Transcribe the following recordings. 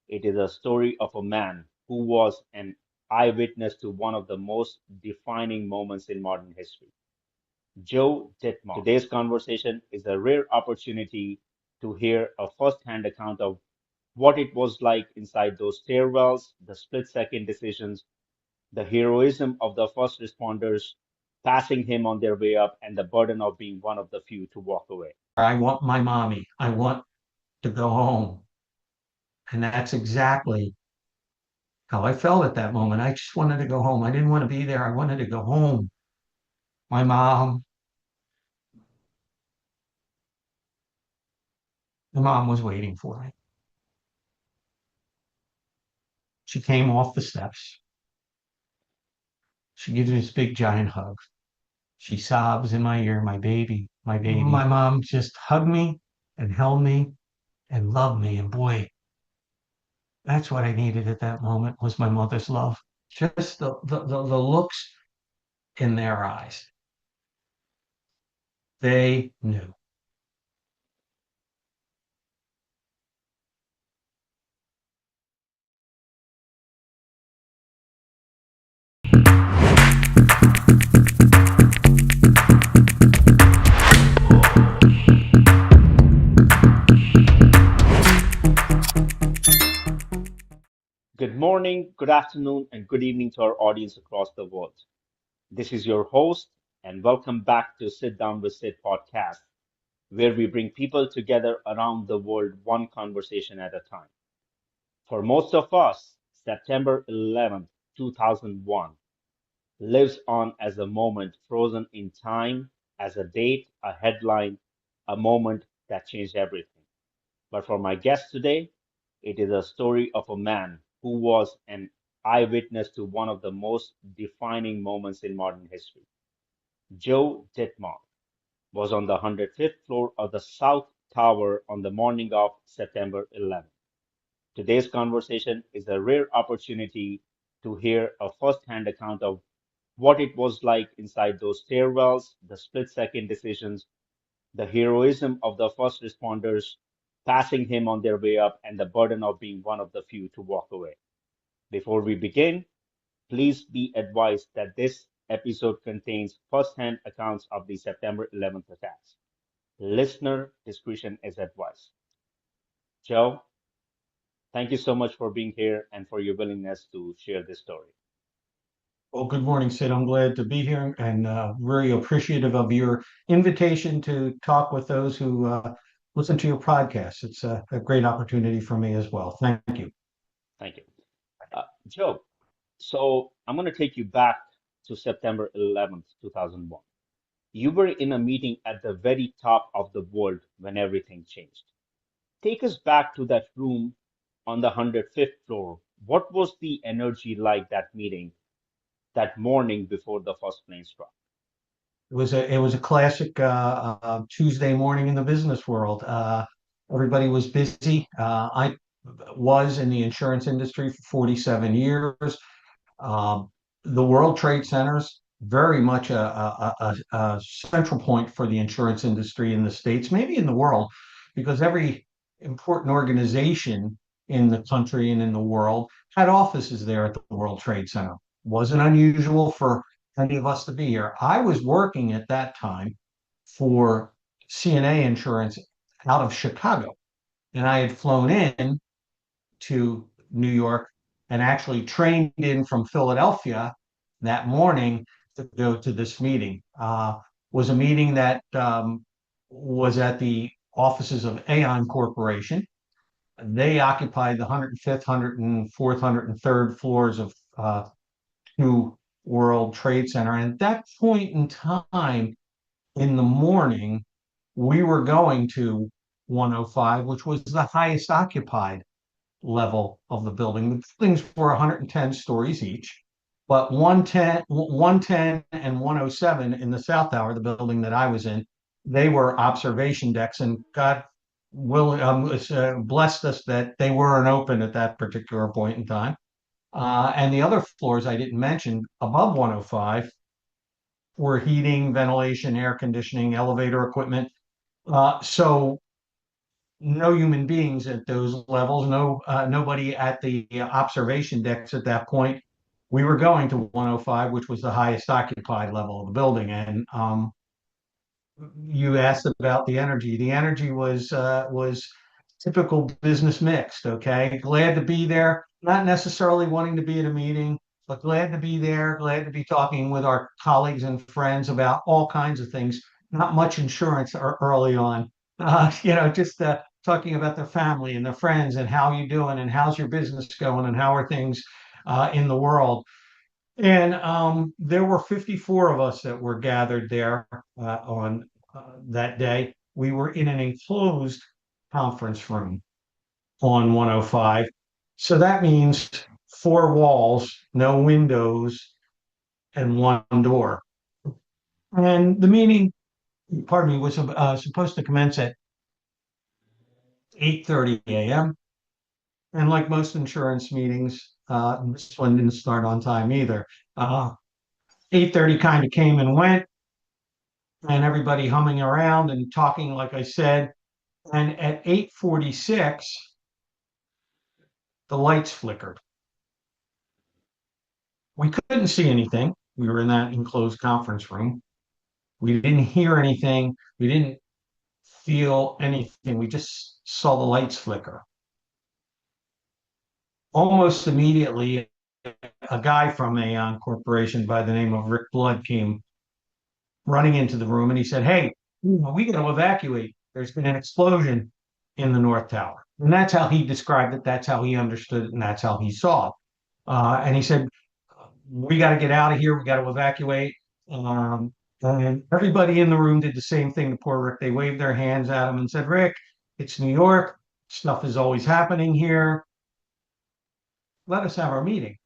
It is a story of a man who was an eyewitness to one of the most defining moments in modern history. Joe Dittmar. Today's conversation is a rare opportunity to hear a first-hand account of what it was like inside those stairwells, the split-second decisions, the heroism of the first responders passing him on their way up, and the burden of being one of the few to walk away. I want my mommy. I want to go home. And that's exactly how I felt at that moment. I just wanted to go home. I didn't want to be there. I wanted to go home. My mom, the mom was waiting for me. She came off the steps. She gives me this big giant hug. She sobs in my ear, my baby, my baby. My mom just hugged me and held me and loved me. And boy, that's what I needed at that moment was my mother's love. Just the looks in their eyes. They knew. Good morning, good afternoon, and good evening to our audience across the world. This is your host, and welcome back to Sit Down with Sid podcast, where we bring people together around the world one conversation at a time. For most of us, September 11th, 2001 lives on as a moment frozen in time, as a date, a headline, a moment that changed everything. But for my guest today, it is a story of a man who was an eyewitness to one of the most defining moments in modern history. Joe Dittmar was on the 105th floor of the South Tower on the morning of September 11th. Today's conversation is a rare opportunity to hear a first-hand account of what it was like inside those stairwells, the split-second decisions, the heroism of the first responders passing him on their way up, and the burden of being one of the few to walk away. Before we begin, please be advised that this episode contains first-hand accounts of the September 11th attacks. Listener discretion is advised. Joe, thank you so much for being here and for your willingness to share this story. Well, good morning, Sid. I'm glad to be here and very appreciative of your invitation to talk with those who listen to your podcast. It's a great opportunity for me as well. Thank you. Thank you. Joe, so I'm going to take you back to September 11th, 2001. You were in a meeting at the very top of the world when everything changed. Take us back to that room on the 105th floor. What was the energy like that meeting, that morning before the first plane struck? It was a classic Tuesday morning in the business world. Everybody was busy. I was in the insurance industry for 47 years. Um, the World Trade Centers, very much a central point for the insurance industry in the States, maybe in the world, because every important organization in the country and in the world had offices there at the World Trade Center. Wasn't unusual for any of us to be here. I was working at that time for CNA Insurance out of Chicago, and I had flown in to New York and actually trained in from Philadelphia that morning to go to this meeting. Was a meeting that was at the offices of Aon Corporation. They occupied the 105th, 104th, 103rd floors of New World Trade Center. And at that point in time in the morning, we were going to 105, which was the highest occupied level of the building. The buildings were 110 stories each, but 110 and 107 in the South Tower, the building that I was in, they were observation decks, and God blessed us that they weren't open at that particular point in time. And the other floors I didn't mention above 105 were heating, ventilation, air conditioning, elevator equipment. So no human beings at those levels, nobody at the observation decks at that point. We were going to 105, which was the highest occupied level of the building, and you asked about the energy. The energy was typical business mixed. Okay, glad to be there. Not necessarily wanting to be at a meeting, but glad to be there. Glad to be talking with our colleagues and friends about all kinds of things. Not much insurance early on. Just talking about their family and their friends and how you doing and how's your business going and how are things in the world. And there were 54 of us that were gathered there on that day. We were in an enclosed conference room on 105. So that means four walls, no windows, and one door. And the meeting, pardon me, was supposed to commence at 8:30 a.m. And like most insurance meetings, this one didn't start on time either. 8:30 kind of came and went, and everybody humming around and talking, like I said. And at 8:46, the lights flickered. We couldn't see anything. We were in that enclosed conference room. We didn't hear anything. We didn't feel anything. We just saw the lights flicker. Almost immediately, a guy from Aon Corporation by the name of Rick Blood came running into the room and he said, "Hey, we got to evacuate. There's been an explosion in the North Tower." And that's how he described it. That's how he understood it. And that's how he saw it. And he said, "We got to get out of here. We got to evacuate." And everybody in the room did the same thing to poor Rick. They waved their hands at him and said, "Rick, it's New York. Stuff is always happening here. Let us have our meeting."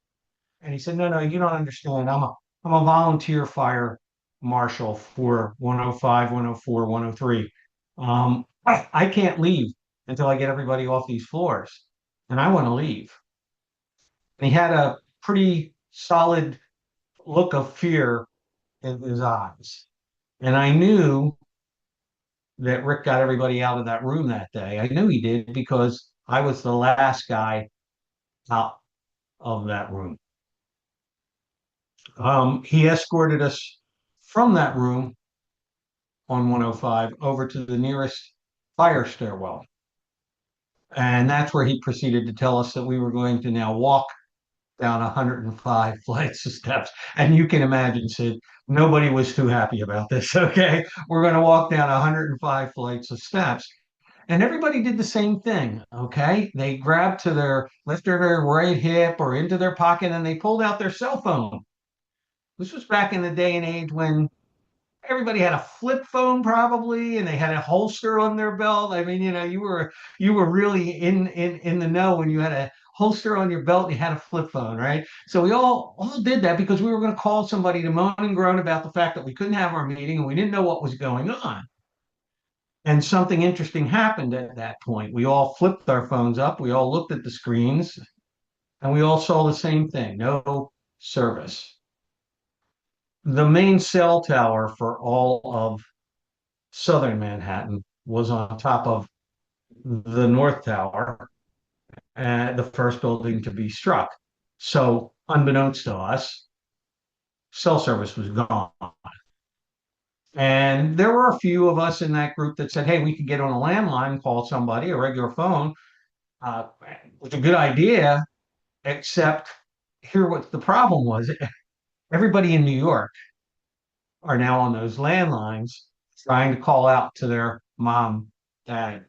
And he said, "No, no, you don't understand. I'm a volunteer fire marshal for 105, 104, 103. I can't leave until I get everybody off these floors. And I want to leave." And he had a pretty solid look of fear in his eyes. And I knew that Rick got everybody out of that room that day. I knew he did because I was the last guy out of that room. He escorted us from that room on 105 over to the nearest fire stairwell. And that's where he proceeded to tell us that we were going to now walk down 105 flights of steps. And you can imagine, Sid, nobody was too happy about this. Okay. We're going to walk down 105 flights of steps. And everybody did the same thing. Okay. They grabbed to their left or their right hip or into their pocket and they pulled out their cell phone. This was back in the day and age when everybody had a flip phone probably and they had a holster on their belt. I mean, you were really in the know when you had a holster on your belt and you had a flip phone, right? So we all did that because we were going to call somebody to moan and groan about the fact that we couldn't have our meeting and we didn't know what was going on. And something interesting happened at that point. We all flipped our phones up, we all looked at the screens, and we all saw the same thing: no service. The main cell tower for all of southern Manhattan was on top of the North Tower, the first building to be struck. So, unbeknownst to us, cell service was gone. And there were a few of us in that group that said, "Hey, we could get on a landline and call somebody, a regular phone." It was a good idea, except here what the problem was. Everybody in New York are now on those landlines trying to call out to their mom, dad,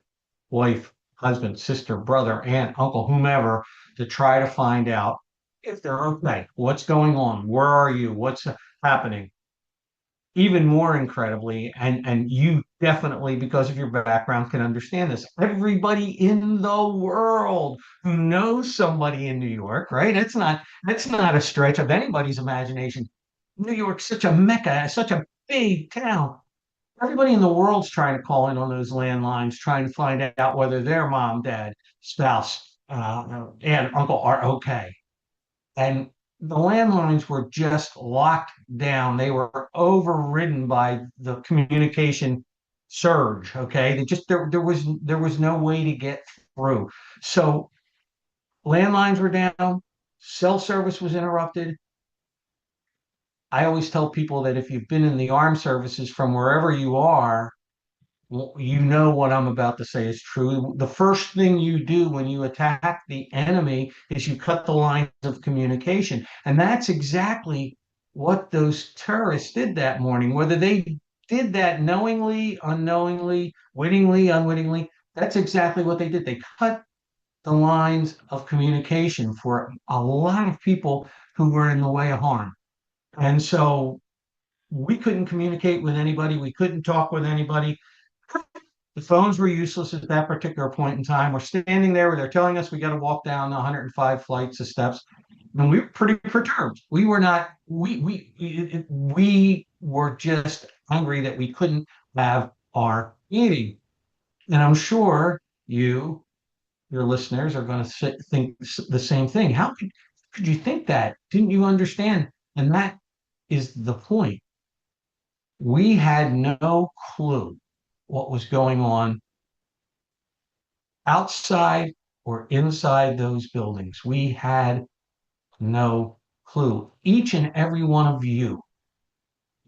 wife, husband, sister, brother, aunt, uncle, whomever, to try to find out if they're okay. What's going on? Where are you? What's happening? Even more incredibly, and you definitely, because of your background, can understand this. Everybody in the world who knows somebody in New York, right? That's not a stretch of anybody's imagination. New York's such a mecca, such a big town. Everybody in the world's trying to call in on those landlines, trying to find out whether their mom, dad, spouse, aunt, uncle are okay. And the landlines were just locked down. They were overridden by the communication surge. Okay, there was no way to get through. So landlines were down, cell service was interrupted. I always tell people that if you've been in the armed services from wherever you are, well, you know what I'm about to say is true. The first thing you do when you attack the enemy is you cut the lines of communication. And that's exactly what those terrorists did that morning. Whether they did that knowingly, unknowingly, wittingly, unwittingly, that's exactly what they did. They cut the lines of communication for a lot of people who were in the way of harm. And so we couldn't communicate with anybody. We couldn't talk with anybody. The phones were useless at that particular point in time. We're standing there where they're telling us we got to walk down 105 flights of steps, and we were pretty perturbed. We were not. We were just hungry that we couldn't have our meeting. And I'm sure your listeners, are going to think the same thing. How could you think that? Didn't you understand? And that is the point. We had no clue what was going on outside or inside those buildings. We had no clue. Each and every one of you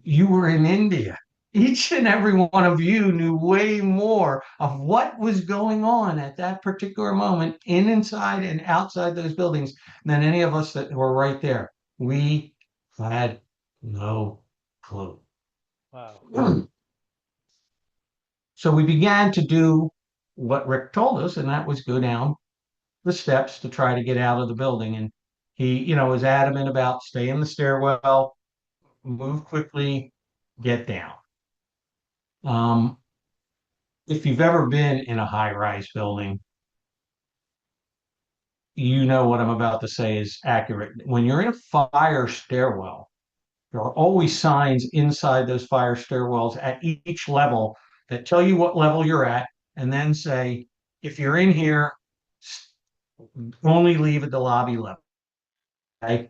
were in India. Each and every one of you knew way more of what was going on at that particular moment inside and outside those buildings than any of us that were right there. We had no clue. Wow. So we began to do what Rick told us, and that was go down the steps to try to get out of the building. And he, was adamant about stay in the stairwell, move quickly, get down. Um, if you've ever been in a high-rise building, you know what I'm about to say is accurate. When you're in a fire stairwell, there are always signs inside those fire stairwells at each level that tell you what level you're at, and then say, if you're in here, only leave at the lobby level. Okay?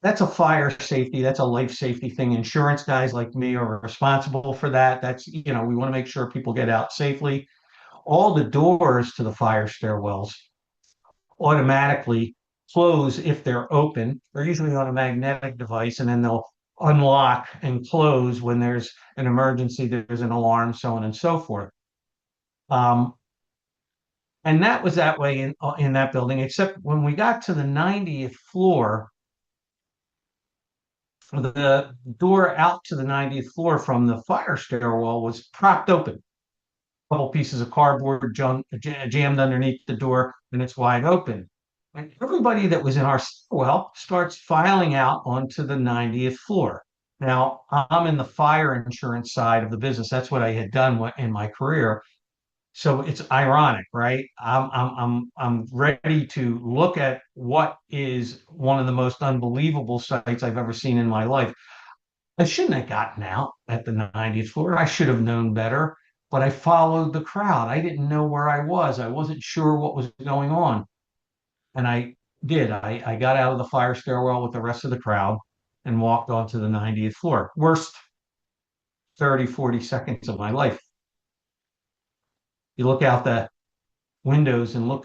That's a fire safety, that's a life safety thing. Insurance guys like me are responsible for that. We want to make sure people get out safely. All the doors to the fire stairwells automatically close if they're open. They're usually on a magnetic device, and then they'll unlock and close when there's an emergency, there's an alarm, so on and so forth. Um, and that was that way in that building, except when we got to the 90th floor, the door out to the 90th floor from the fire stairwell was propped open. A couple pieces of cardboard jammed underneath the door, and it's wide open. And everybody that was in our stairwell starts filing out onto the 90th floor. Now, I'm in the fire insurance side of the business. That's what I had done in my career. So it's ironic, right? I'm ready to look at what is one of the most unbelievable sights I've ever seen in my life. I shouldn't have gotten out at the 90th floor. I should have known better, but I followed the crowd. I didn't know where I was. I wasn't sure what was going on. And I did. I got out of the fire stairwell with the rest of the crowd and walked onto the 90th floor. Worst 30, 40 seconds of my life. You look out the windows and look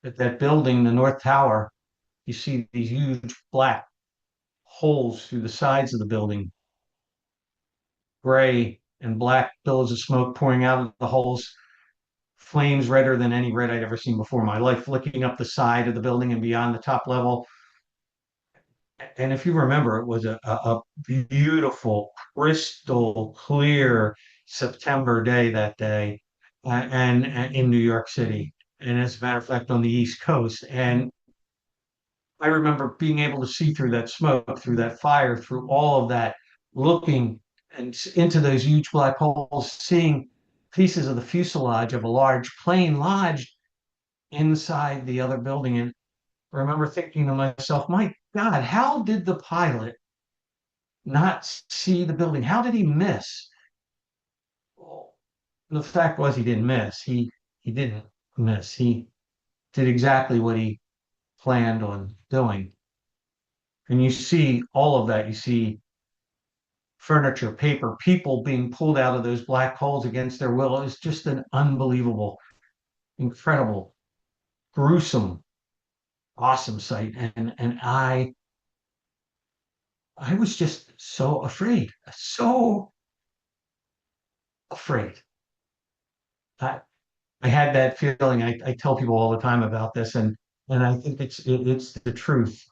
at that building, the North Tower, you see these huge black holes through the sides of the building, gray and black billows of smoke pouring out of the holes, flames redder than any red I'd ever seen before in my life, flicking up the side of the building and beyond the top level. And if you remember, it was a beautiful, crystal clear September day that day, and in New York City. And as a matter of fact, on the East Coast. And I remember being able to see through that smoke, through that fire, through all of that, looking into those huge black holes, seeing pieces of the fuselage of a large plane lodged inside the other building. And I remember thinking to myself, my God, how did the pilot not see the building? How did he miss? Well, the fact was he didn't miss. He didn't miss. He did exactly what he planned on doing. And you see all of that. You see furniture, paper, people being pulled out of those black holes against their will. It was just an unbelievable, incredible, gruesome, awesome sight. And I was just so afraid. I, I had that feeling. I tell people all the time about this, and I think it's the truth.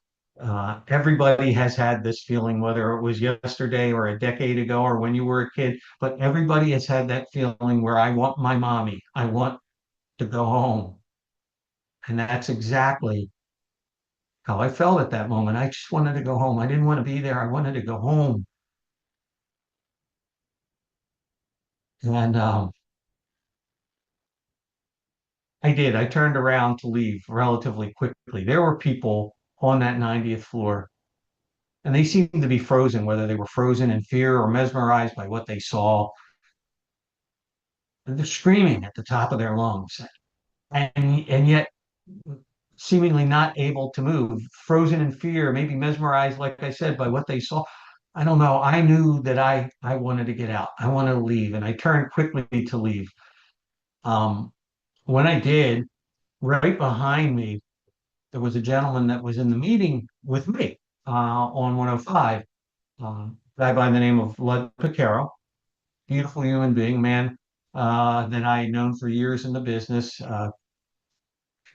Everybody has had this feeling, whether it was yesterday or a decade ago or when you were a kid, but everybody has had that feeling where I want my mommy. I want to go home. And that's exactly how I felt at that moment. I just wanted to go home. I didn't want to be there. I wanted to go home. And I did. I turned around to leave relatively quickly. There were people on that 90th floor, and they seemed to be frozen, whether they were frozen in fear or mesmerized by what they saw. And they're screaming at the top of their lungs, and yet seemingly not able to move, frozen in fear, maybe mesmerized, like I said, by what they saw. I don't know. I knew that I wanted to get out. I wanted to leave, and I turned quickly to leave. Um, when I did, right behind me, there was a gentleman that was in the meeting with me on 105, guy by the name of Lud Picaro, beautiful human being, man that I had known for years in the business,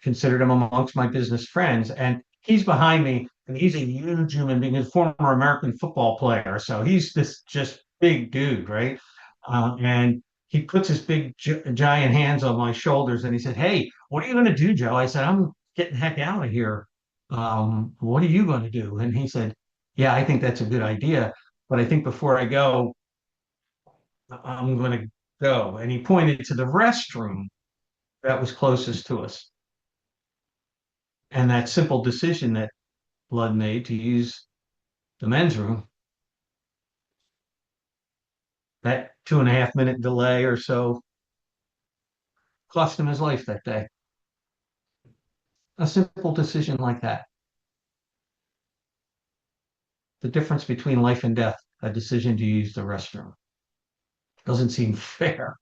considered him amongst my business friends. And he's behind me, and he's a huge human being, he's a former American football player. So he's this just big dude, right? And he puts his big giant hands on my shoulders and he said, "Hey, what are you going to do, Joe?" I said, "I'm getting the heck out of here. What are you going to do?" And he said, "Yeah, I think that's a good idea. But I think before I go, I'm going to go." And he pointed to the restroom that was closest to us. And that simple decision that Blood made to use the men's room, that 2.5 minute delay or so cost him his life that day. A simple decision like that. The difference between life and death, a decision to use the restroom. Doesn't seem fair.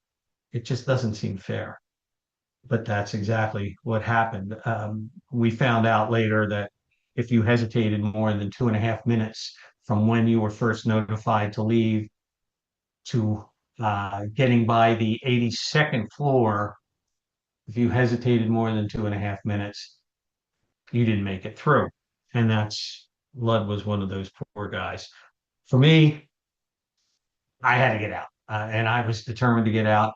It just doesn't seem fair. But that's exactly what happened. We found out later that if you hesitated more than 2.5 minutes from when you were first notified to leave to getting by the 82nd floor, if you hesitated more than 2.5 minutes, you didn't make it through. And that's Lud was one of those poor guys. For me, I had to get out, and I was determined to get out.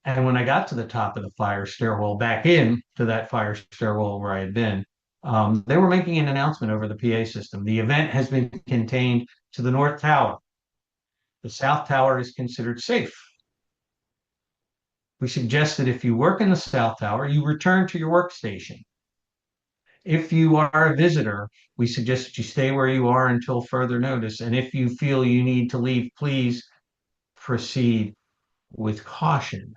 And when I got to the top of the fire stairwell, back in to that fire stairwell where I had been, they were making an announcement over the PA system. The event has been contained to the North Tower. The South Tower is considered safe. We suggest that if you work in the South Tower, you return to your workstation. If you are a visitor, we suggest that you stay where you are until further notice. And if you feel you need to leave, please proceed with caution.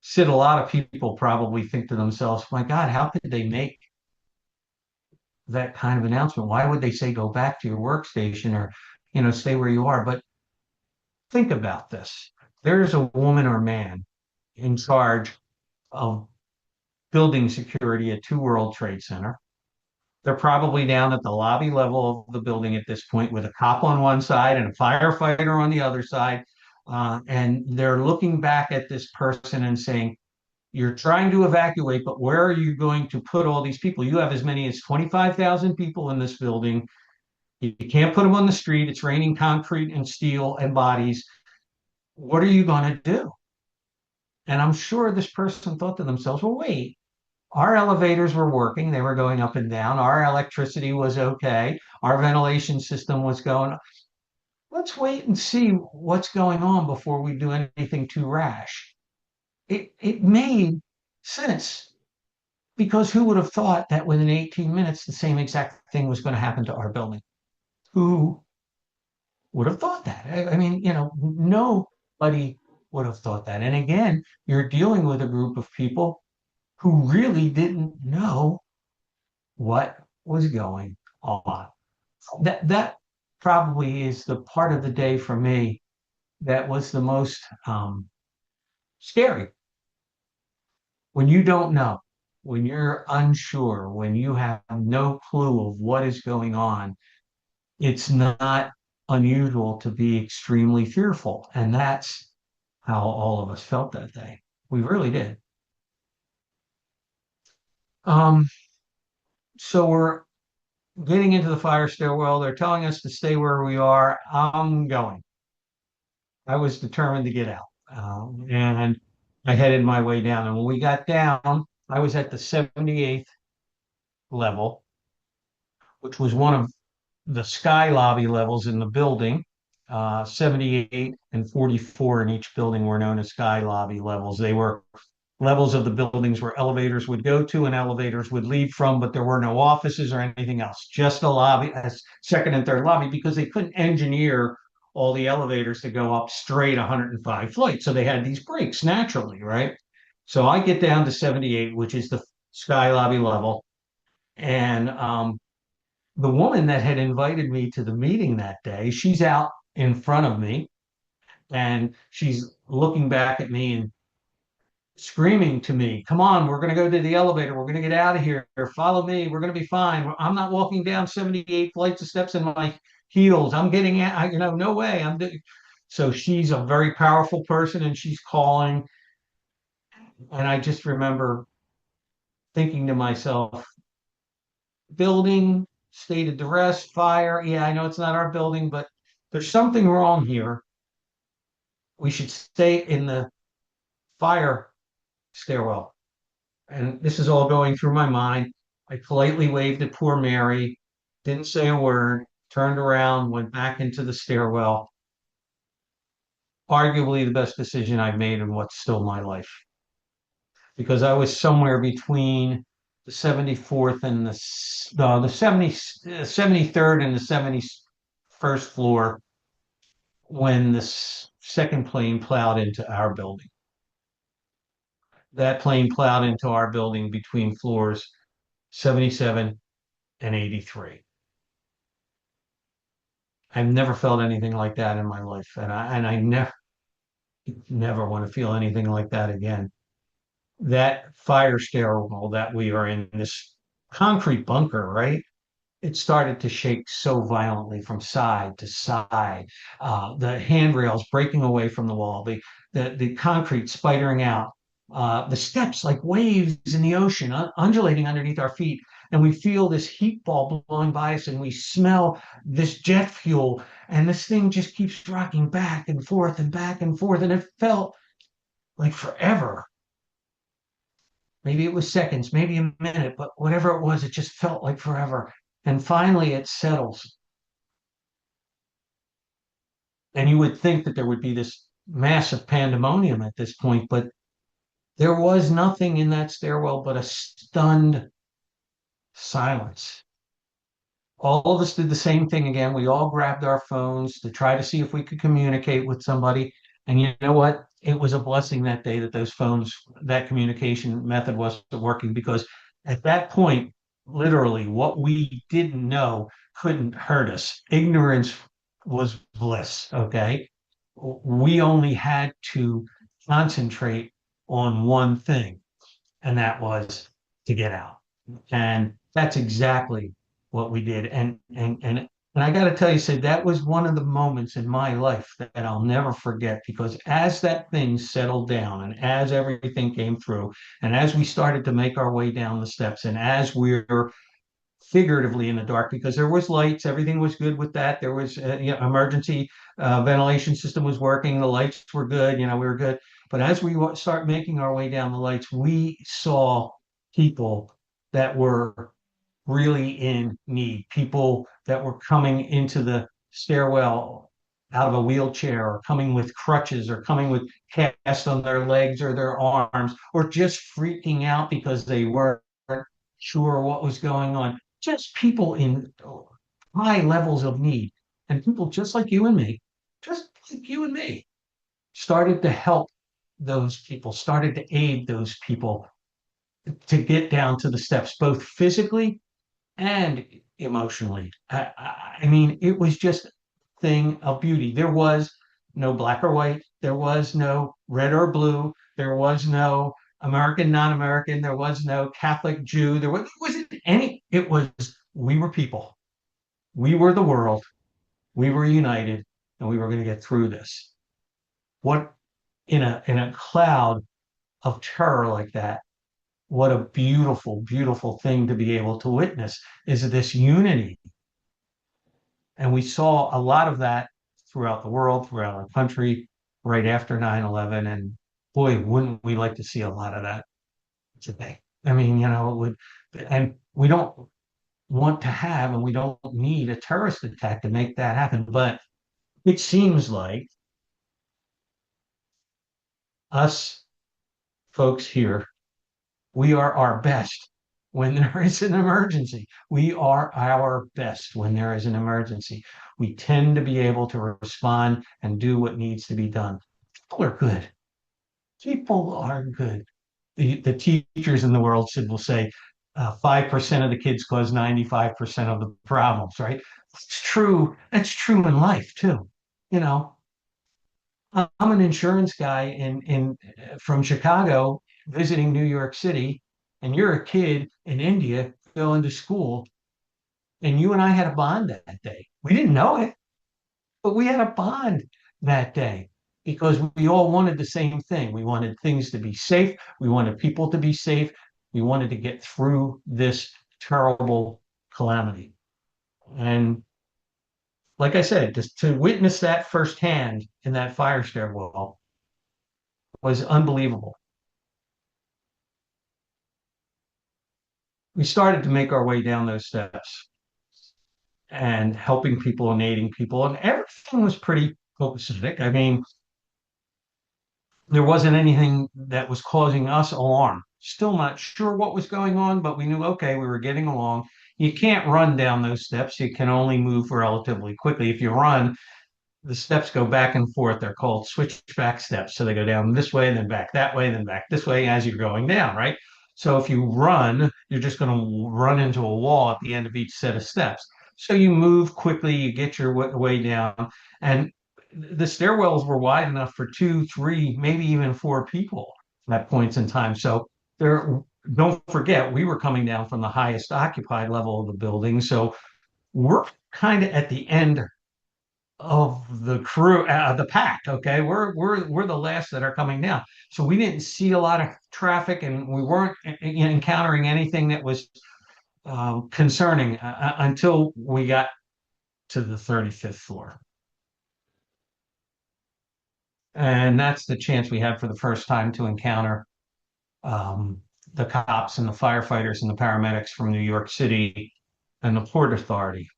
Sid, a lot of people probably think to themselves, my God, how could they make that kind of announcement? Why would they say go back to your workstation or, stay where you are? But think about this. There's a woman or man in charge of building security at Two World Trade Center. They're probably down at the lobby level of the building at this point with a cop on one side and a firefighter on the other side. And they're looking back at this person and saying, you're trying to evacuate, but where are you going to put all these people? You have as many as 25,000 people in this building. You can't put them on the street. It's raining concrete and steel and bodies. What are you going to do? And I'm sure this person thought to themselves, well, wait, our elevators were working. They were going up and down. Our electricity was okay. Our ventilation system was going. Let's wait and see what's going on before we do anything too rash. It made sense because who would have thought that within 18 minutes, the same exact thing was going to happen to our building? Who would have thought that? I mean, nobody would have thought that. And again, you're dealing with a group of people who really didn't know what was going on. That probably is the part of the day for me that was the most scary. When you don't know, when you're unsure, when you have no clue of what is going on, it's not unusual to be extremely fearful. And that's how all of us felt that day. We really did. Um, so we're getting into the fire stairwell. They're telling us to stay where we are. I'm going. I was determined to get out. And I headed my way down. And when we got down, I was at the 78th level, which was one of the sky lobby levels in the building. 78 and 44 in each building were known as sky lobby levels. They were levels of the buildings where elevators would go to and elevators would leave from, but there were no offices or anything else, just a lobby, a second and third lobby, because they couldn't engineer all the elevators to go up straight 105 flights. So they had these breaks naturally, right? So I get down to 78, which is the sky lobby level. And the woman that had invited me to the meeting that day, she's out in front of me and she's looking back at me and screaming to me, "Come on, we're going to go to the elevator. We're going to get out of here. Follow me. We're going to be fine. I'm not walking down 78 flights of steps in my heels. I'm getting out, no way. So she's a very powerful person and she's calling. And I just remember thinking to myself, building, state of duress, fire. Yeah, I know it's not our building, but there's something wrong here. We should stay in the fire stairwell. And this is all going through my mind. I politely waved at poor Mary, didn't say a word, turned around, went back into the stairwell. Arguably the best decision I've made in what's still my life, because I was somewhere between the 74th and the 73rd and the 71st floor when the second plane plowed into our building. That plane plowed into our building between floors 77 and 83. I've never felt anything like that in my life, and I never want to feel anything like that again. That fire stairwell that we are in, this concrete bunker, right? It started to shake so violently from side to side. The handrails breaking away from the wall, the concrete spidering out, the steps like waves in the ocean, undulating underneath our feet. And we feel this heat ball blowing by us, and we smell this jet fuel. And this thing just keeps rocking back and forth and back and forth. And it felt like forever. Maybe it was seconds, maybe a minute, but whatever it was, it just felt like forever. And finally, it settles. And you would think that there would be this massive pandemonium at this point, but there was nothing in that stairwell but a stunned silence. All of us did the same thing again. We all grabbed our phones to try to see if we could communicate with somebody. And you know what? It was a blessing that day that those phones, that communication method wasn't working, because at that point, literally, what we didn't know couldn't hurt us. Ignorance was bliss. Okay. We only had to concentrate on one thing, and that was to get out. And that's exactly what we did. And I got to tell you, Sid, that was one of the moments in my life that I'll never forget, because as that thing settled down and as everything came through, and as we started to make our way down the steps, and as we were figuratively in the dark, because there was lights, everything was good with that. There was emergency ventilation system was working, the lights were good, we were good. But as we start making our way down the lights, we saw people that were really in need, people that were coming into the stairwell out of a wheelchair, or coming with crutches, or coming with casts on their legs or their arms, or just freaking out because they weren't sure what was going on. Just people in high levels of need. And people just like you and me, started to help those people, started to aid those people to get down to the steps, both physically and emotionally. I mean, it was just a thing of beauty. There was no black or white. There was no red or blue. There was no American, non-American. There was no Catholic, Jew. Wasn't any. It was we were people. We were the world. We were united, and we were going to get through this. What in a cloud of terror like that? What a beautiful, beautiful thing to be able to witness is this unity. And we saw a lot of that throughout the world, throughout our country, right after 9/11. And boy, wouldn't we like to see a lot of that today? I mean, it would, and we don't want to have, and we don't need a terrorist attack to make that happen. But it seems like us folks here, we are our best when there is an emergency. We are our best when there is an emergency. We tend to be able to respond and do what needs to be done. People are good. People are good. The teachers in the world should will say 5% of the kids cause 95% of the problems, right? It's true. That's true in life too. You know, I'm an insurance guy in from Chicago visiting New York City, and you're a kid in India going to school, and you and I had a bond that day. We didn't know it, but we had a bond that day because we all wanted the same thing. We wanted things to be safe. We wanted people to be safe. We wanted to get through this terrible calamity. And like I said, to witness that firsthand in that fire stairwell was unbelievable. We started to make our way down those steps and helping people and aiding people, and everything was pretty copacetic. I mean, there wasn't anything that was causing us alarm. Still not sure what was going on, but we knew, okay, we were getting along. You can't run down those steps. You can only move relatively quickly. If you run, the steps go back and forth. They're called switchback steps. So they go down this way, then back that way, then back this way as you're going down, right? So if you run, you're just going to run into a wall at the end of each set of steps. So you move quickly, you get your way down, and the stairwells were wide enough for two, three, maybe even four people at points in time. So there, don't forget, we were coming down from the highest occupied level of the building. So we're kind of at the end of the crew, the pack. Okay, we're the last that are coming down, so we didn't see a lot of traffic, and we weren't encountering anything that was concerning until we got to the 35th floor, and that's the chance we had for the first time to encounter um, the cops and the firefighters and the paramedics from New York City and the Port Authority.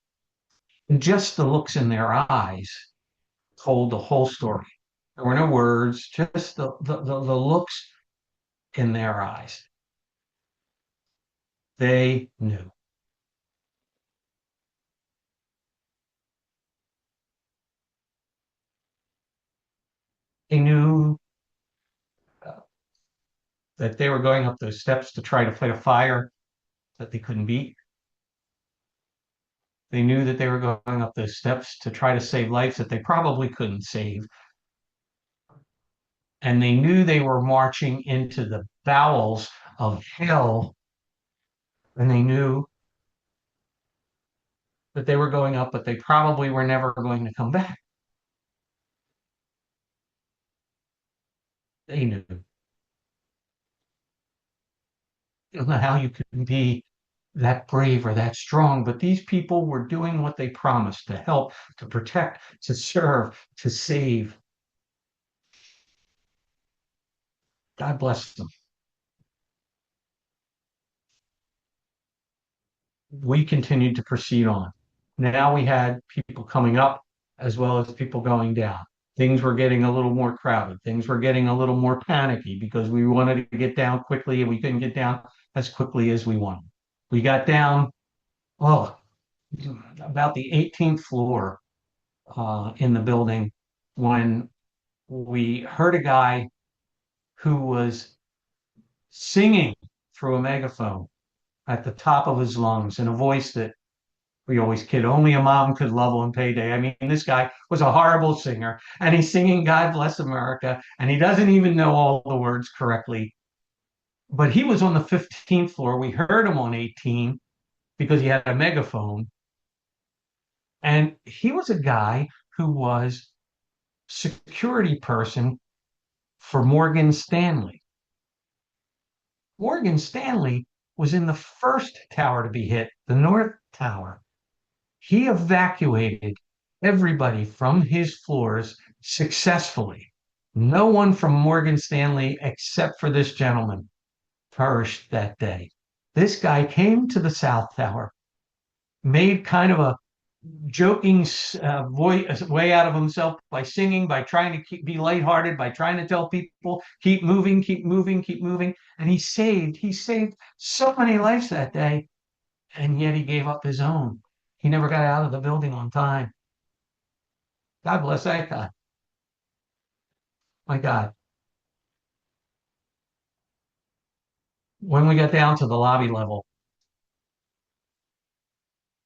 And just the looks in their eyes told the whole story. There were no words, just the looks in their eyes. They knew. They knew that they were going up those steps to try to fight a fire that they couldn't beat. They knew that they were going up those steps to try to save lives that they probably couldn't save. And they knew they were marching into the bowels of hell. And they knew that they were going up, but they probably were never going to come back. They knew. I don't know how you can be that brave or that strong, but these people were doing what they promised to help, to protect, to serve, to save. God bless them. We continued to proceed on. Now we had people coming up as well as people going down. Things were getting a little more crowded. Things were getting a little more panicky because we wanted to get down quickly and we couldn't get down as quickly as we wanted. We got down, oh, about the 18th floor in the building when we heard a guy who was singing through a megaphone at the top of his lungs in a voice that We always kid, only a mom could love on payday. I mean, this guy was a horrible singer and he's singing God Bless America and he doesn't even know all the words correctly. But he was on the 15th floor. We heard him on 18 because he had a megaphone. And he was a guy who was security person for Morgan Stanley. Morgan Stanley was in the first tower to be hit, the North Tower. He evacuated everybody from his floors successfully. No one from Morgan Stanley, except for this gentleman, perished that day. This guy came to the South Tower, made kind of a joking way out of himself by singing, by trying to be lighthearted, by trying to tell people, keep moving, keep moving, keep moving. And he saved so many lives that day, and yet he gave up his own. He never got out of the building on time. God bless that guy. My God. When we got down to the lobby level,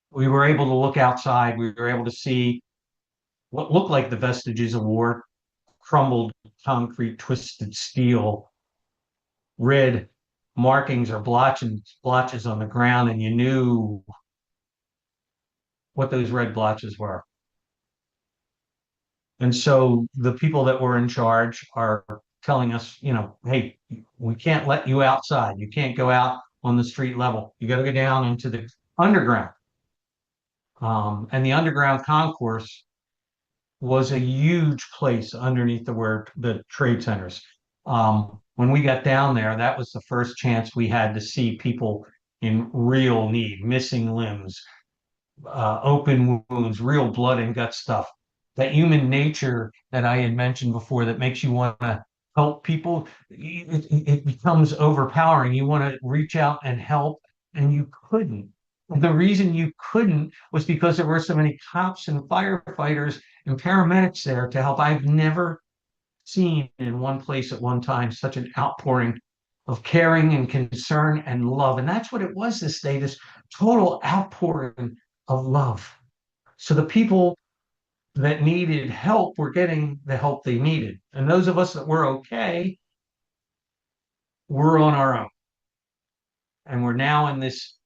we were able to look outside. We were able to see what looked like the vestiges of war, crumbled concrete, twisted steel, red markings or blotches on the ground, and you knew what those red blotches were. And so the people that were in charge are telling us, hey, we can't let you outside. You can't go out on the street level. You got to go down into the underground. And the underground concourse was a huge place underneath the trade centers. When we got down there, that was the first chance we had to see people in real need, missing limbs, open wounds, real blood and gut stuff. That human nature that I had mentioned before that makes you want to help people, it becomes overpowering. You want to reach out and help, and you couldn't. The reason you couldn't was because there were so many cops and firefighters and paramedics there to help. I've never seen in one place at one time such an outpouring of caring and concern and love. And that's what it was this day, this total outpouring of love. So the people that needed help were getting the help they needed. And those of us that were okay, were on our own. And we're now in this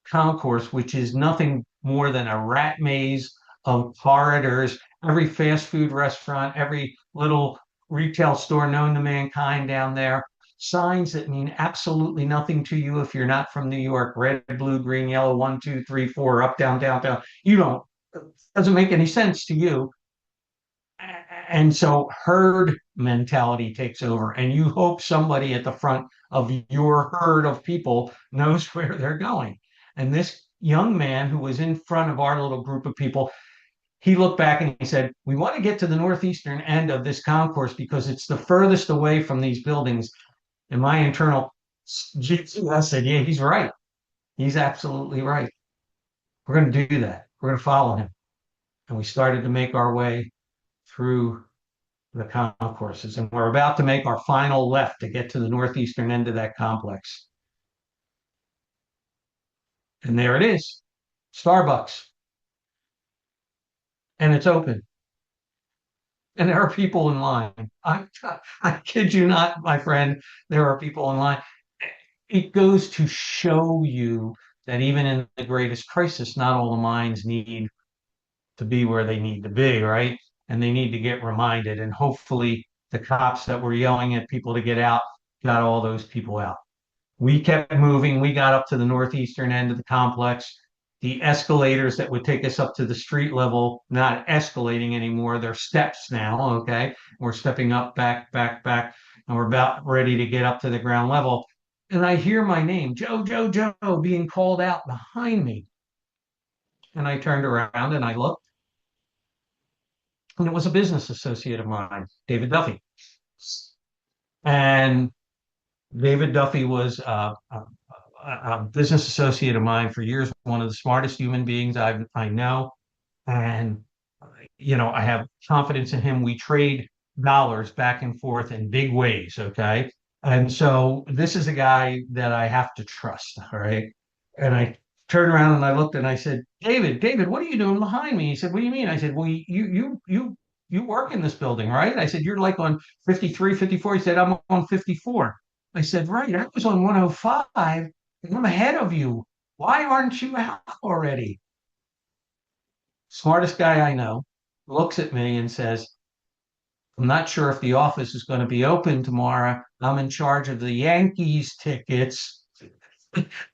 concourse, which is nothing more than a rat maze of corridors. Every fast food restaurant, every little retail store known to mankind down there, signs that mean absolutely nothing to you if you're not from New York. Red, blue, green, yellow, 1, 2, 3, 4, up, down, down, down. You don't, it doesn't make any sense to you. And so herd mentality takes over, and you hope somebody at the front of your herd of people knows where they're going. And this young man who was in front of our little group of people, he looked back and he said, we want to get to the northeastern end of this concourse because it's the furthest away from these buildings. And my internal I said, yeah, he's right. He's absolutely right. We're going to do that. We're going to follow him. And we started to make our way through the concourses. And we're about to make our final left to get to the northeastern end of that complex. And there it is, Starbucks. And it's open. And there are people in line. I kid you not, my friend, there are people in line. It goes to show you that even in the greatest crisis, not all the minds need to be where they need to be, right? And they need to get reminded. And hopefully, the cops that were yelling at people to get out got all those people out. We kept moving. We got up to the northeastern end of the complex. The escalators that would take us up to the street level, not escalating anymore. They're steps now. Okay. We're stepping up, back, back, back, and we're about ready to get up to the ground level. And I hear my name, Joe, Joe, Joe, being called out behind me. And I turned around and I looked, and it was a business associate of mine, David Duffy. And David Duffy was a business associate of mine for years, one of the smartest human beings I know. And, I have confidence in him. We trade dollars back and forth in big ways. Okay. And so this is a guy that I have to trust. All right. And I turned around and I looked and I said, David, what are you doing behind me? He said, what do you mean? I said, well, you work in this building, right? I said, you're like on 53, 54. He said, I'm on 54. I said, right, I was on 105 and I'm ahead of you. Why aren't you out already? Smartest guy I know looks at me and says, I'm not sure if the office is going to be open tomorrow. I'm in charge of the Yankees tickets.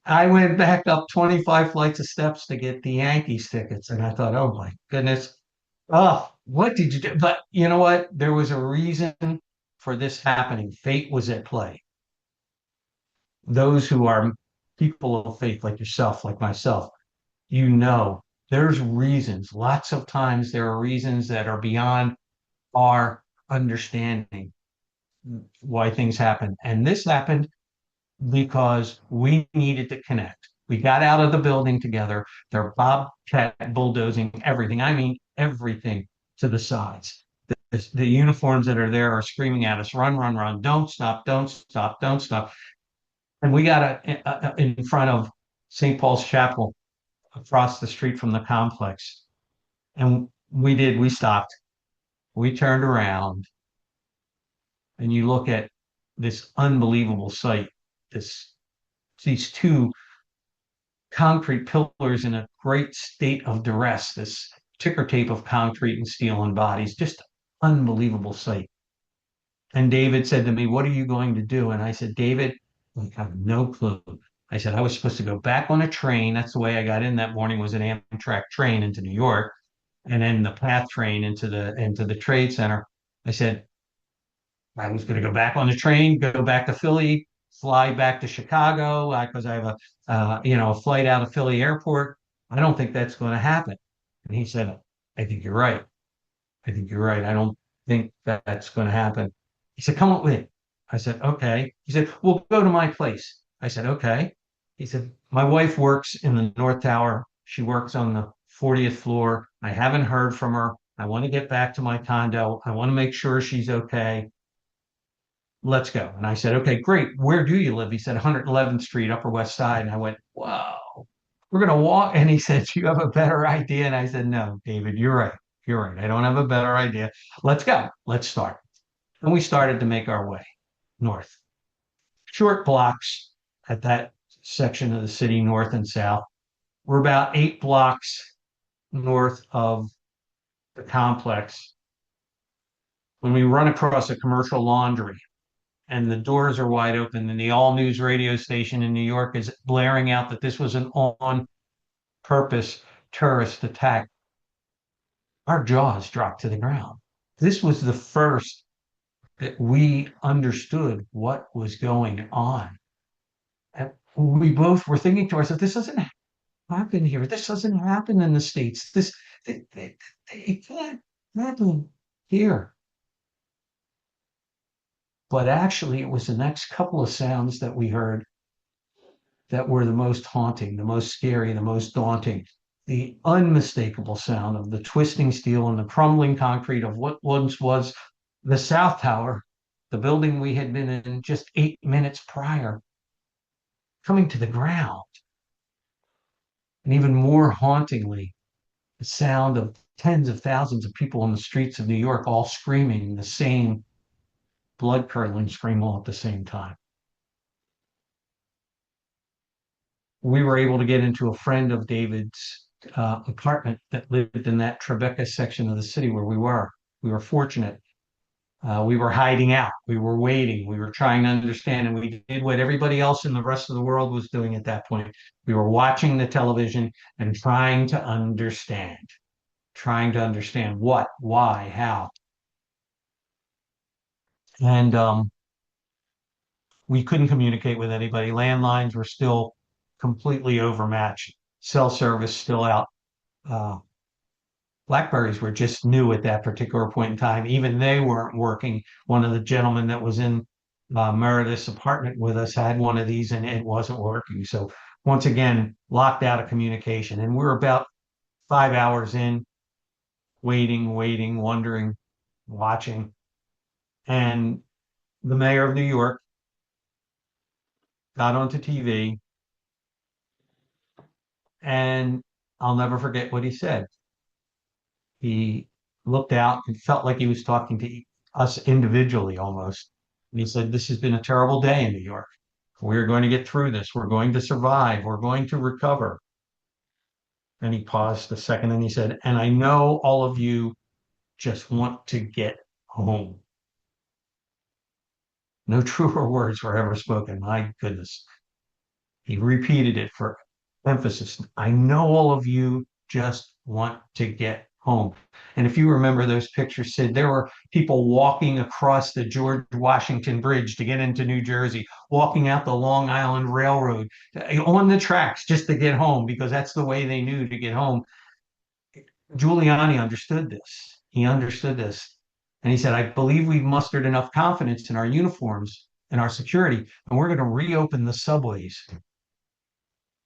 I went back up 25 flights of steps to get the Yankees tickets. And I thought, oh my goodness. Oh, what did you do? But you know what? There was a reason for this happening. Fate was at play. Those who are people of faith, like yourself, like myself, you know, there's reasons. Lots of times there are reasons that are beyond our understanding why things happen. And this happened because we needed to connect. We got out of the building together. They're bobcat bulldozing everything. I mean, everything to the sides. The uniforms that are there are screaming at us, run, run, run, don't stop, don't stop, don't stop. And we got in front of St. Paul's Chapel across the street from the complex. And we stopped, we turned around, and you look at this unbelievable sight, this these two concrete pillars in a great state of duress, this ticker tape of concrete and steel and bodies, just unbelievable sight. And David said to me, what are you going to do? And I said, David, I have no clue. I said, I was supposed to go back on a train. That's the way I got in that morning, was an Amtrak train into New York, and then the PATH train into the trade center. I said, I was going to go back on the train, go back to Philly, fly back to Chicago because I have a flight out of Philly airport. I don't think that's going to happen. And he said, I think you're right. I think you're right. I don't think that's going to happen. He said, come up with it. I said, okay. He said, we'll go to my place. I said, okay. He said, my wife works in the North Tower. She works on the 40th floor. I haven't heard from her. I want to get back to my condo. I want to make sure she's okay. Let's go. And I said, okay, great. Where do you live? He said, 111th Street, Upper West Side. And I went, whoa, we're going to walk. And he said, you have a better idea. And I said, no, David, you're right. You're right. I don't have a better idea. Let's go. Let's start. And we started to make our way north. Short blocks at that section of the city, north and south. We're about 8 blocks north of the complex when we run across a commercial laundry, and the doors are wide open, and the all news radio station in New York is blaring out that this was an on purpose tourist attack. Our jaws dropped to the ground. This was the first that we understood what was going on. And we both were thinking to ourselves, this doesn't happen here. This doesn't happen in the States. It can't happen here. But actually, it was the next couple of sounds that we heard that were the most haunting, the most scary, the most daunting. The unmistakable sound of the twisting steel and the crumbling concrete of what once was the South Tower, the building we had been in just 8 minutes prior, coming to the ground. And even more hauntingly, the sound of tens of thousands of people on the streets of New York all screaming the same blood curdling scream all at the same time. We were able to get into a friend of David's apartment that lived in that Tribeca section of the city where we were. We were fortunate. We were hiding out. We were waiting. We were trying to understand, and we did what everybody else in the rest of the world was doing at that point. We were watching the television and trying to understand what, why, how. And we couldn't communicate with anybody. Landlines were still completely overmatched. Cell service still out. Uh, Blackberries were just new at that particular point in time. Even they weren't working. One of the gentlemen that was in Meredith's apartment with us had one of these and it wasn't working. So once again, locked out of communication. And we're about 5 hours in, waiting, wondering, watching. And the mayor of New York got onto TV And I'll never forget what he said. He looked out and felt like he was talking to us individually almost. And he said, "This has been a terrible day in New York. We're going to get through this. We're going to survive. We're going to recover." And he paused a second and he said, "And I know all of you just want to get home." No truer words were ever spoken. My goodness. He repeated it for emphasis. "I know all of you just want to get home." And if you remember those pictures, Sid, there were people walking across the George Washington Bridge to get into New Jersey, walking out the Long Island Railroad on the tracks just to get home because that's the way they knew to get home. Giuliani understood this. He understood this. And he said, "I believe we've mustered enough confidence in our uniforms and our security, and we're going to reopen the subways."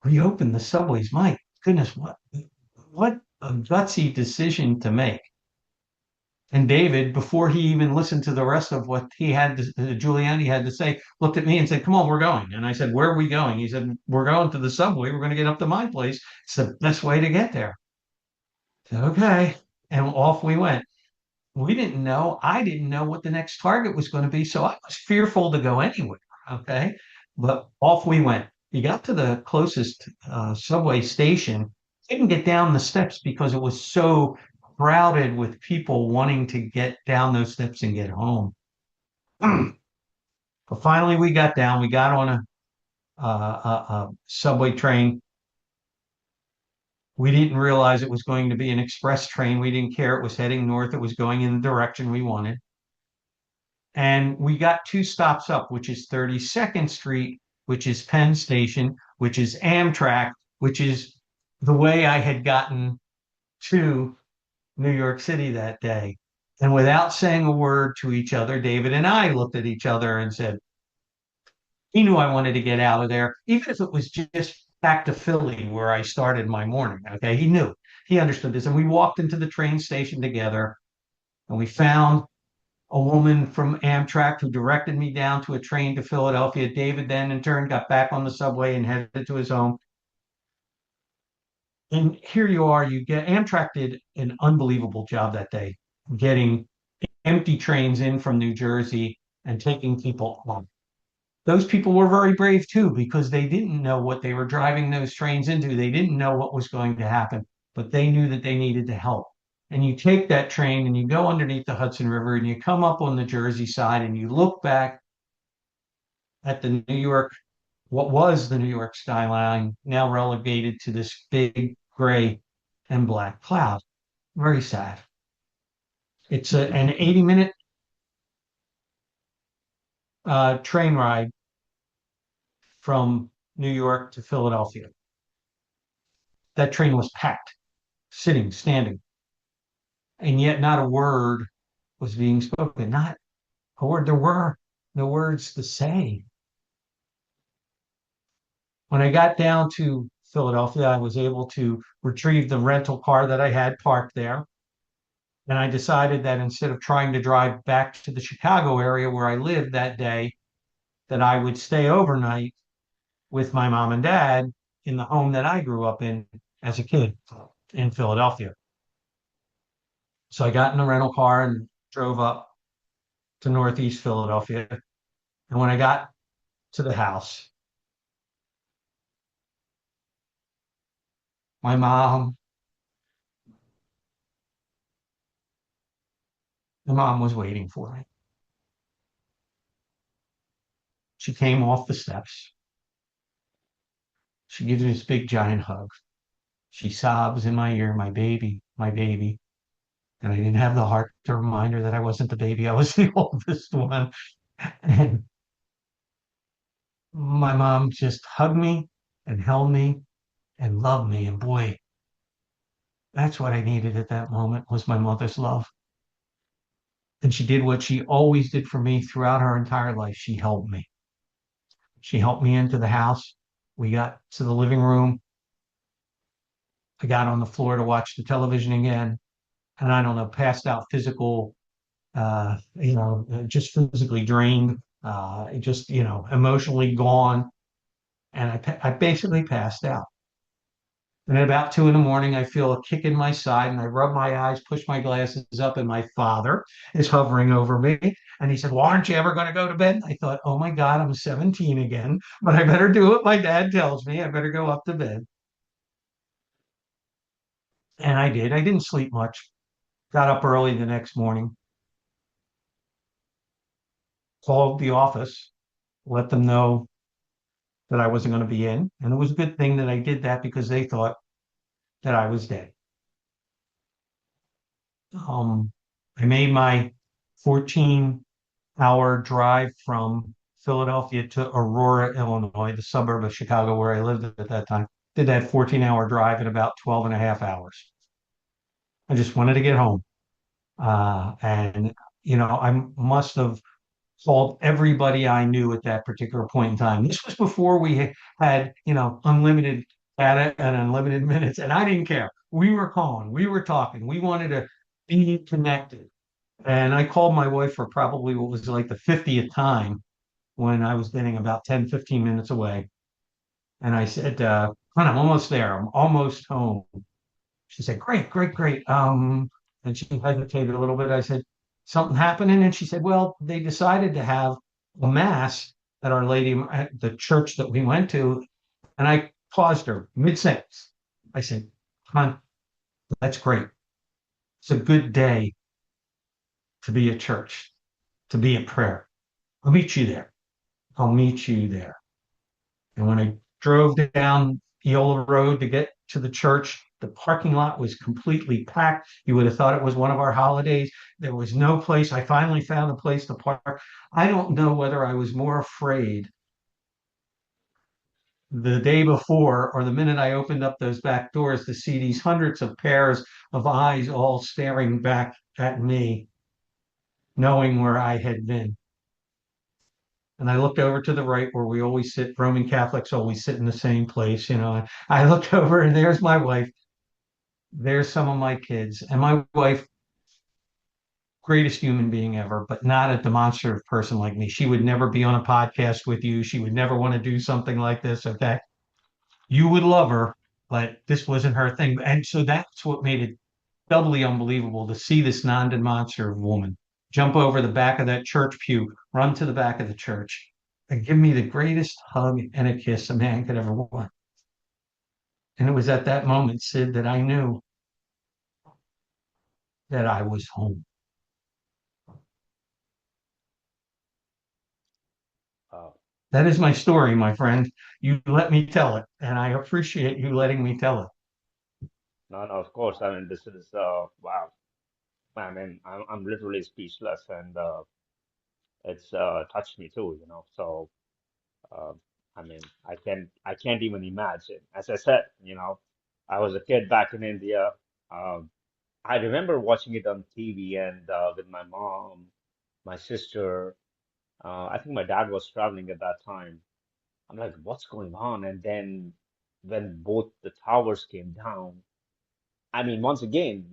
Reopen the subways. My goodness, what a gutsy decision to make. And David, before he even listened to the rest of what Giuliani had to say, looked at me and said, "Come on, we're going." And I said, "Where are we going?" He said, "We're going to the subway. We're going to get up to my place. It's the best way to get there." I said, "Okay." And off we went. We didn't know, I didn't know what the next target was going to be. So I was fearful to go anywhere. Okay. But off we went. We got to the closest subway station, didn't get down the steps because it was so crowded with people wanting to get down those steps and get home. But finally, we got down. We got on a subway train. We didn't realize it was going to be an express train. We didn't care. It was heading north. It was going in the direction we wanted. And we got two stops up, which is 32nd Street, which is Penn Station, which is Amtrak, which is the way I had gotten to New York City that day. And without saying a word to each other, David and I looked at each other and said, he knew I wanted to get out of there, even if it was just back to Philly where I started my morning. Okay. He knew, he understood this. And we walked into the train station together and we found a woman from Amtrak who directed me down to a train to Philadelphia. David then, in turn, got back on the subway and headed to his home. And here you are. You get Amtrak did an unbelievable job that day, getting empty trains in from New Jersey and taking people home. Those people were very brave too because they didn't know what they were driving those trains into. They didn't know what was going to happen, but they knew that they needed to help. And you take that train and you go underneath the Hudson River and you come up on the Jersey side and you look back at the New York, what was the New York skyline, now relegated to this big gray and black cloud. Very sad. It's an 80-minute train ride from New York to Philadelphia. That train was packed, sitting, standing, and yet not a word was being spoken. Not a word. There were no words to say. When I got down to Philadelphia, I was able to retrieve the rental car that I had parked there. And I decided that instead of trying to drive back to the Chicago area where I lived that day, that I would stay overnight with my mom and dad in the home that I grew up in as a kid in Philadelphia. So I got in a rental car and drove up to Northeast Philadelphia. And when I got to the house, my mom was waiting for me. She came off the steps. She gives me this big giant hug. She sobs in my ear, "My baby, my baby." And I didn't have the heart to remind her that I wasn't the baby. I was the oldest one. And my mom just hugged me and held me and loved me. And boy, that's what I needed at that moment was my mother's love. And she did what she always did for me throughout her entire life. She helped me. She helped me into the house. We got to the living room. I got on the floor to watch the television again. And I don't know, passed out just physically drained, just, emotionally gone. And I basically passed out. And at about 2 in the morning, I feel a kick in my side and I rub my eyes, push my glasses up, and my father is hovering over me. And he said, "Well, aren't you ever going to go to bed?" I thought, "Oh my God, I'm 17 again, but I better do what my dad tells me. I better go up to bed." And I did. I didn't sleep much. Got up early the next morning, called the office, let them know that I wasn't going to be in. And it was a good thing that I did that because they thought that I was dead. Um, I made my 14-hour drive from Philadelphia to Aurora, Illinois, the suburb of Chicago where I lived at that time. Did that 14-hour drive in about 12 and a half hours. I just wanted to get home. And, I must have called everybody I knew at that particular point in time. This was before we had, unlimited data and unlimited minutes, and I didn't care. We were calling, we were talking, we wanted to be connected. And I called my wife for probably what was like the 50th time when I was getting about 10, 15 minutes away. And I said, "Hon, I'm almost there. I'm almost home." She said, "Great, great, great." And she hesitated a little bit. I said, "Something happening?" And she said, "Well, they decided to have a mass at Our Lady, at the church that we went to." And I paused her mid-sentence. I said, "Hon, that's great. It's a good day to be at church, to be at prayer. I'll meet you there. I'll meet you there." And when I drove down Eola Road to get to the church, the parking lot was completely packed. You would have thought it was one of our holidays. There was no place. I finally found a place to park. I don't know whether I was more afraid the day before or the minute I opened up those back doors to see these hundreds of pairs of eyes all staring back at me, knowing where I had been. And I looked over to the right where we always sit. Roman Catholics always sit in the same place, And I looked over and there's my wife. There's some of my kids. And my wife, greatest human being ever, but not a demonstrative person like me. She would never be on a podcast with you. She would never want to do something like this. Okay. You would love her, but this wasn't her thing. And so that's what made it doubly unbelievable to see this non-demonstrative woman jump over the back of that church pew, run to the back of the church, and give me the greatest hug and a kiss a man could ever want. And it was at that moment, Sid, that I knew that I was home. Uh, That is my story, my friend. You let me tell it, and I appreciate you letting me tell it. no, no, of course. I mean, this is wow. I mean, I'm literally speechless, and it's touched me too, you know. So, uh, I mean, I can't even imagine. As I said, I was a kid back in India. Um, I remember watching it on TV and with my mom, my sister. I think my dad was traveling at that time. I'm like, what's going on? And then when both the towers came down, I mean, once again,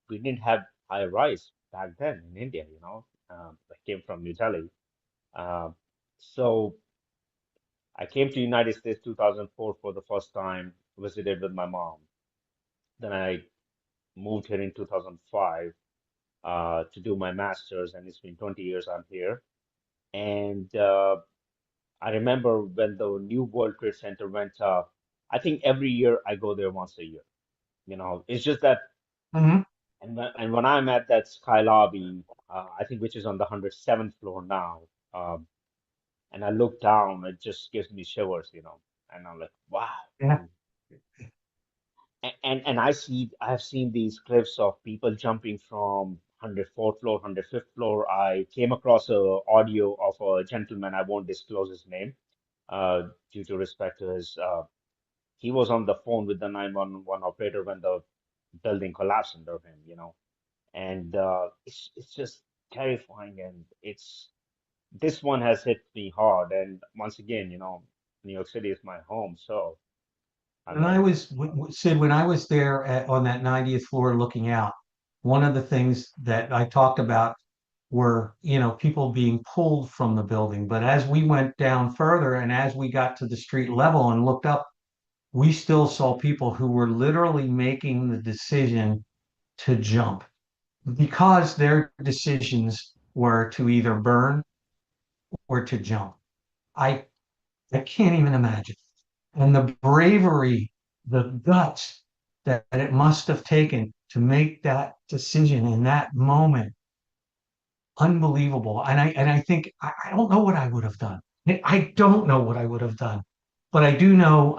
we didn't have high rise back then in India, I came from New Delhi. Uh, so I came to United States 2004 for the first time, visited with my mom. Then I moved here in 2005 to do my master's, and it's been 20 years I'm here. And I remember when the new World Trade Center went up. I think every year I go there once a year. It's just that, Mhm. and when I'm at that Sky Lobby, I think which is on the 107th floor now, um, and I look down, it just gives me shivers. And I'm like, wow. Yeah. And I have seen these clips of people jumping from 104th floor, 105th floor. I came across a audio of a gentleman. I won't disclose his name, due to respect to his. He was on the phone with the 911 operator when the building collapsed under him. And it's just terrifying, and it's this one has hit me hard. And once again, New York City is my home, so I When I mean, was, Sid, when I was there on that 90th floor looking out, one of the things that I talked about were, people being pulled from the building. But as we went down further and as we got to the street level and looked up, we still saw people who were literally making the decision to jump because their decisions were to either burn or to jump. I I can't even imagine. And the bravery, the guts that it must have taken to make that decision in that moment, unbelievable. And I think I don't know what I would have done. I don't know what I would have done. But I do know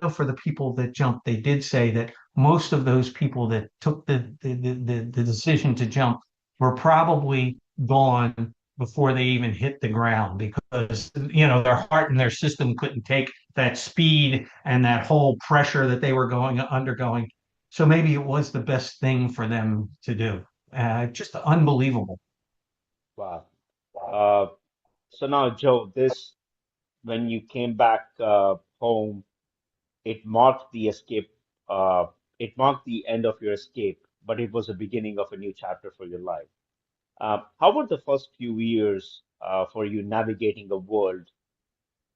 for the people that jumped, they did say that most of those people that took the decision to jump were probably gone before they even hit the ground because their heart and their system couldn't take that speed and that whole pressure that they were going undergoing. So maybe it was the best thing for them to do. Just unbelievable. Wow. Uh, so now, Joe, this when you came back home, it marked the escape. It marked the end of your escape, but it was the beginning of a new chapter for your life. How were the first few years for you navigating a world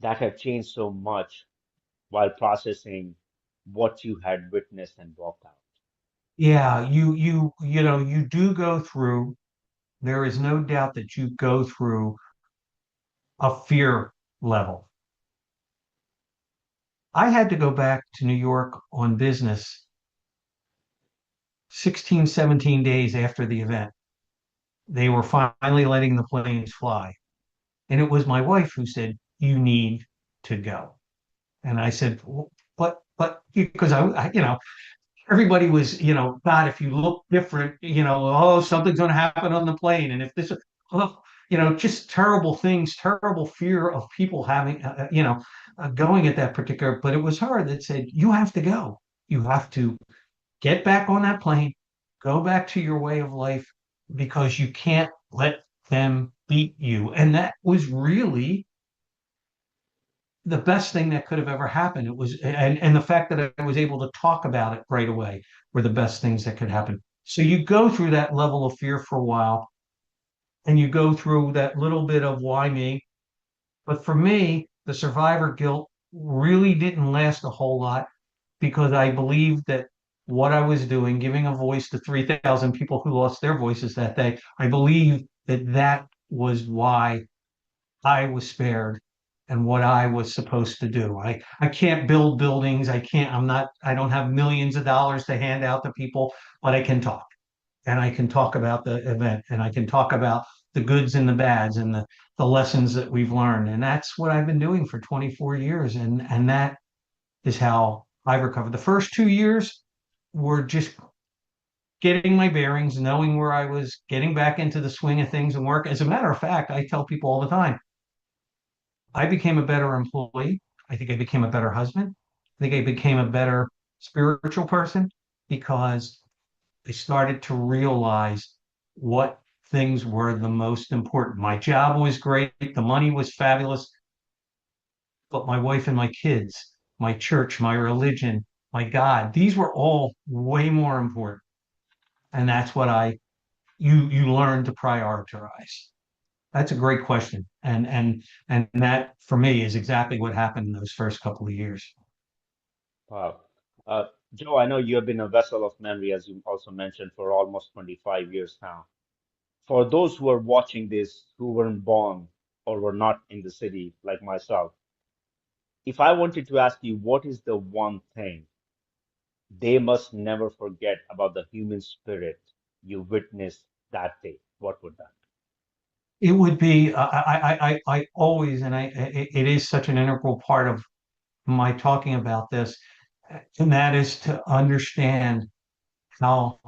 that had changed so much while processing what you had witnessed and walked out? Yeah, you do go through, there is no doubt that you go through a fear level. I had to go back to New York on business 16, 17 days after the event. They were finally letting the planes fly. And it was my wife who said, "You need to go." And I said, "Well, but, because everybody was, God, if you look different, oh, something's going to happen on the plane. And if this, oh, just terrible things, terrible fear of people having, going at that particular. But it was her that said, "You have to go. You have to get back on that plane, go back to your way of life because you can't let them beat you." And that was really the best thing that could have ever happened. It was, and the fact that I was able to talk about it right away were the best things that could happen. So you go through that level of fear for a while, and you go through that little bit of why me. But for me, the survivor guilt really didn't last a whole lot because I believed that what I was doing, giving a voice to 3,000 people who lost their voices that day, I believe that that was why I was spared and what I was supposed to do. I can't build buildings. I don't have millions of dollars to hand out to people, but I can talk and I can talk about the event and I can talk about the goods and the bads and the lessons that we've learned. And that's what I've been doing for 24 years. And that is how I've recovered. The first 2 years were just getting my bearings, knowing where I was, getting back into the swing of things and work. As a matter of fact, I tell people all the time, I became a better employee. I think I became a better husband. I think I became a better spiritual person because I started to realize what things were the most important. My job was great, the money was fabulous, but my wife and my kids, my church, my religion, my God, these were all way more important. And that's what you learn to prioritize. That's a great question. And that for me is exactly what happened in those first couple of years. Wow. Uh, Joe, I know you have been a vessel of memory, as you also mentioned, for almost 25 years now. For those who are watching this who weren't born or were not in the city like myself, if I wanted to ask you what is the one thing they must never forget about the human spirit you witnessed that day, what would that It would be I always it is such an integral part of my talking about this, and that is to understand how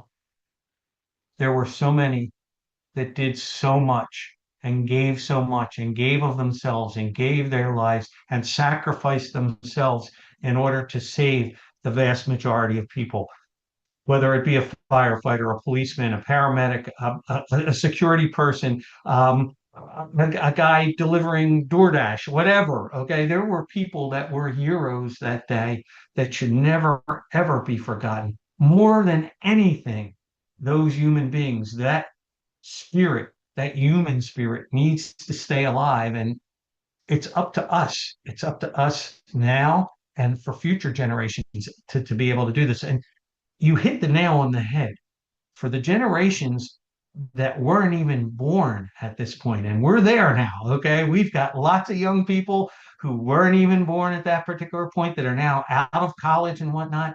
there were so many that did so much and gave of themselves and gave their lives and sacrificed themselves in order to save the vast majority of people, whether it be a firefighter, a policeman, a paramedic, a security person, a guy delivering DoorDash, whatever. Okay, there were people that were heroes that day that should never, ever be forgotten. More than anything, those human beings, that spirit, that human spirit needs to stay alive. And it's up to us. It's up to us now and for future generations to be able to do this. And you hit the nail on the head for the generations that weren't even born at this point, and we're there now. Okay, we've got lots of young people who weren't even born at that particular point that are now out of college and whatnot.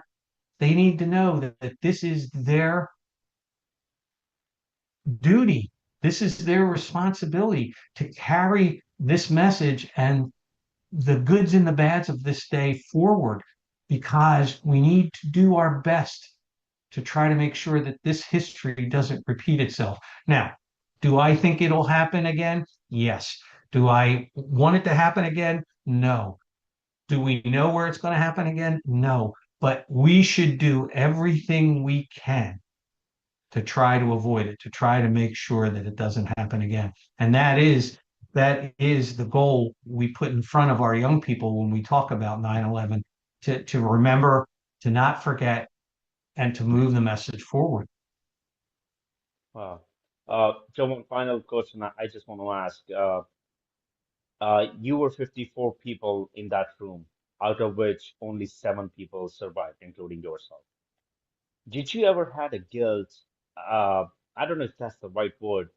They need to know that this is their duty. This is their responsibility to carry this message and the goods and the bads of this day forward, because we need to do our best to try to make sure that this history doesn't repeat itself. Now, do I think it'll happen again? Yes. Do I want it to happen again? No. Do we know where it's going to happen again? No. But we should do everything we can to try to avoid it, to try to make sure that it doesn't happen again. And that is the goal we put in front of our young people when we talk about 9/11, to remember, to not forget, and to move the message forward. Wow. Joe, one final question I just want to ask. You were 54 people in that room, out of which only 7 people survived, including yourself. Did you ever had a guilt? I don't know if that's the right word.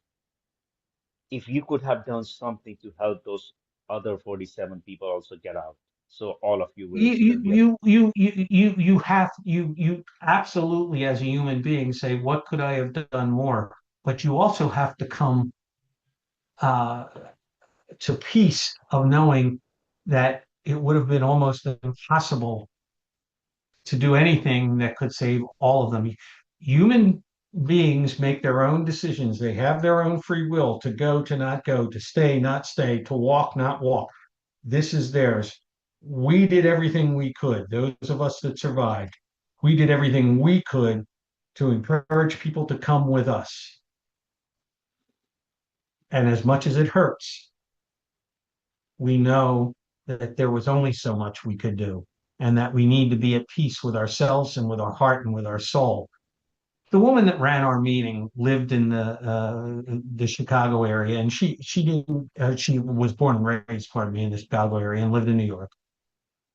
If you could have done something to help those other 47 people also get out, so all of you will You still you be alive. you have you absolutely, as a human being, say, what could I have done more? But you also have to come uh, to peace of knowing that it would have been almost impossible to do anything that could save all of them. Human beings make their own decisions. They have their own free will to go, to not go, to stay, not stay, to walk, not walk. This is theirs. We did everything we could. Those of us that survived, we did everything we could to encourage people to come with us. And as much as it hurts, we know that there was only so much we could do, and that we need to be at peace with ourselves and with our heart and with our soul. The woman that ran our meeting lived in the Chicago area, and she didn't she was born and raised, pardon me, in the Chicago area and lived in New York.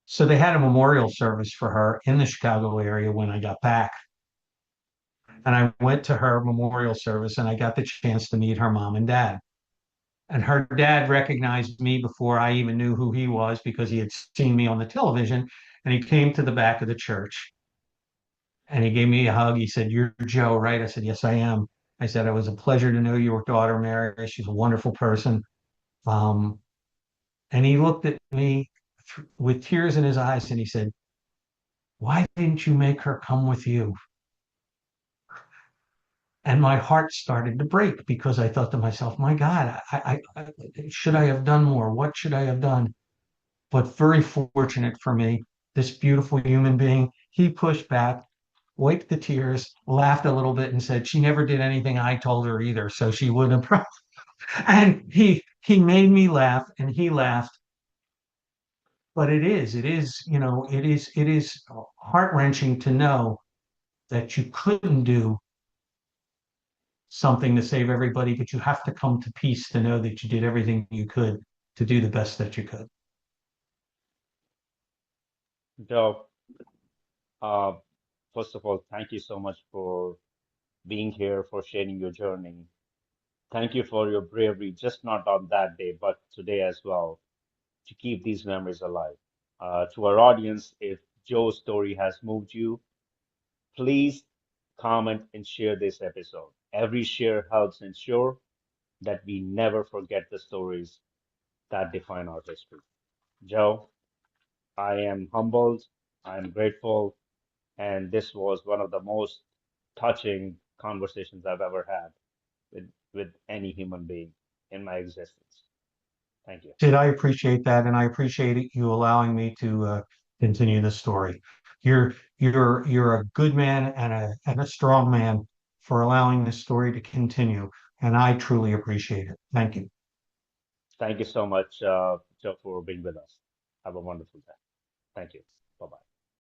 So they had a memorial service for her in the Chicago area when I got back. And I went to her memorial service and I got the chance to meet her mom and dad. And her dad recognized me before I even knew who he was, because he had seen me on the television. And he came to the back of the church and he gave me a hug. He said, "You're Joe, right?" I said, "Yes, I am." I said, "It was a pleasure to know your daughter, Mary. She's a wonderful person." Um, and he looked at me with tears in his eyes and he said, "Why didn't you make her come with you?" And my heart started to break, because I thought to myself, my God, should I have done more? What should I have done? But very fortunate for me, this beautiful human being, he pushed back, wiped the tears, laughed a little bit, and said she never did anything I told her either, so she wouldn't have. And he made me laugh, and he laughed. But it is heart wrenching to know that you couldn't do something to save everybody, but you have to come to peace to know that you did everything you could to do the best that you could. Joe, uh, first of all, thank you so much for being here, for sharing your journey. Thank you for your bravery, just not on that day, but today as well, to keep these memories alive. To our audience, if Joe's story has moved you, please comment and share this episode. Every share helps ensure that we never forget the stories that define our history. Joe, I am humbled, I am grateful, and this was one of the most touching conversations I've ever had with any human being in my existence. Thank you. Sid, I appreciate that, and I appreciate you allowing me to continue the story. You're a good man and a strong man for allowing this story to continue, and I truly appreciate it. Thank you. Thank you so much, Joe, for being with us. Have a wonderful day. Thank you. Bye bye.